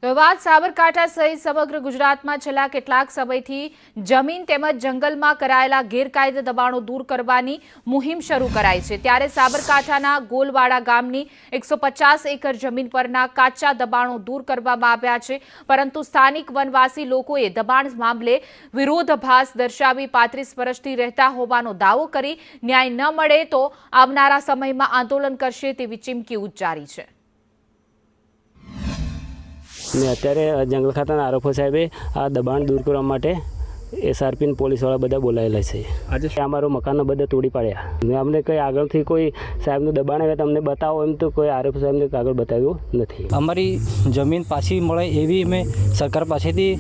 તો વાત સાબરકાંઠા સહિત સમગ્ર ગુજરાતમાં છેલ્લા કેટલાક સમયથી જમીન તેમજ જંગલમાં કરાયેલા ગેરકાયદે દબાણો દૂર કરવાની મુહિમ શરૂ કરાઈ છે। ત્યારે સાબરકાંઠાના ગોલવાડા ગામની 150 એકર જમીન પરના કાચા દબાણો દૂર કરવામાં આવ્યા છે, પરંતુ સ્થાનિક વનવાસી લોકોએ દબાણ મામલે વિરોધાભાસ દર્શાવી 35 વર્ષથી રહેતા હોવાનો દાવો કરી ન્યાય ન મળે તો આવનારા સમયમાં આંદોલન કરશે તેવી ચીમકી ઉચ્ચારી છે। ને અત્યારે જંગલ ખાતાના આરએફઓ સાહેબે આ દબાણ દૂર કરવા માટે એસઆરપી ને પોલીસવાળા બધા બોલાયેલા છે। આજે અમારો મકાનો બધા તોડી પાડ્યા ને અમને કંઈ આગળથી કોઈ સાહેબનું દબાણ આવે તો અમને બતાવો એમ તો કોઈ આરએફઓ સાહેબને કાગળ બતાવ્યું નથી। અમારી જમીન પાછી મળે એવી અમે સરકાર પાસેથી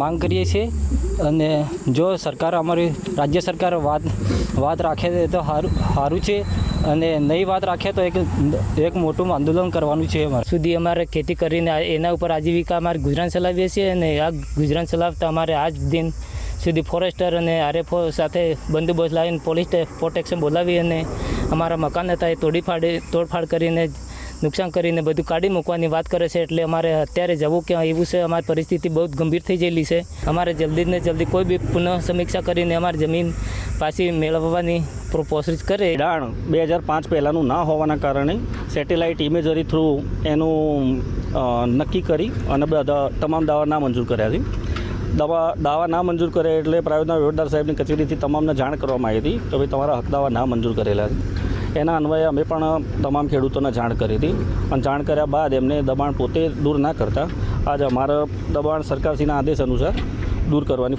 માંગ કરીએ છીએ અને જો સરકાર અમારી રાજ્ય સરકાર વાત રાખે તો સારું છે અને નહીં વાત રાખે તો એક મોટું આંદોલન કરવાનું છે। અમારે સુધી અમારે ખેતી કરીને એના ઉપર આજીવિકા અમારે ગુજરાન ચલાવીએ છીએ અને આ ગુજરાન ચલાવતા અમારે આજ દિન સુધી ફોરેસ્ટર અને આરએફઓ સાથે બંદોબસ્ત લાવીને પોલીસ પ્રોટેક્શન બોલાવી અને અમારા મકાન હતા એ તોડફાડ કરીને નુકસાન કરીને બધું કાઢી મૂકવાની વાત કરે છે। એટલે અમારે અત્યારે જવું ક્યાં એવું છે, અમારી પરિસ્થિતિ બહુ ગંભીર થઈ ગયેલી છે। અમારે જલ્દી ને જલ્દી કોઈ બી પુનઃ સમીક્ષા કરીને અમારી જમીન પાછી મેળવવાની પ્રોસેસ કરે। દાણ 2005 પહેલાંનું ના હોવાના કારણે સેટેલાઇટ ઇમેજરી થ્રુ એનું નક્કી કરી અને બધા તમામ દાવા ના મંજૂર કર્યા છે। દાવા ના મંજૂર કરે એટલે પ્રાયોજના વહીવટદાર સાહેબની કચેરીથી તમામને જાણ કરવામાં આવી હતી કે ભાઈ તમારા હક દાવા ના મંજૂર કરેલા છે। એના અન્વયે અમે પણ તમામ ખેડૂતોને જાણ કરી હતી અને જાણ કર્યા બાદ એમને દબાણ પોતે દૂર ના કરતા આજે અમારા દબાણ સરકારશ્રીના આદેશ અનુસાર દૂર કરવાની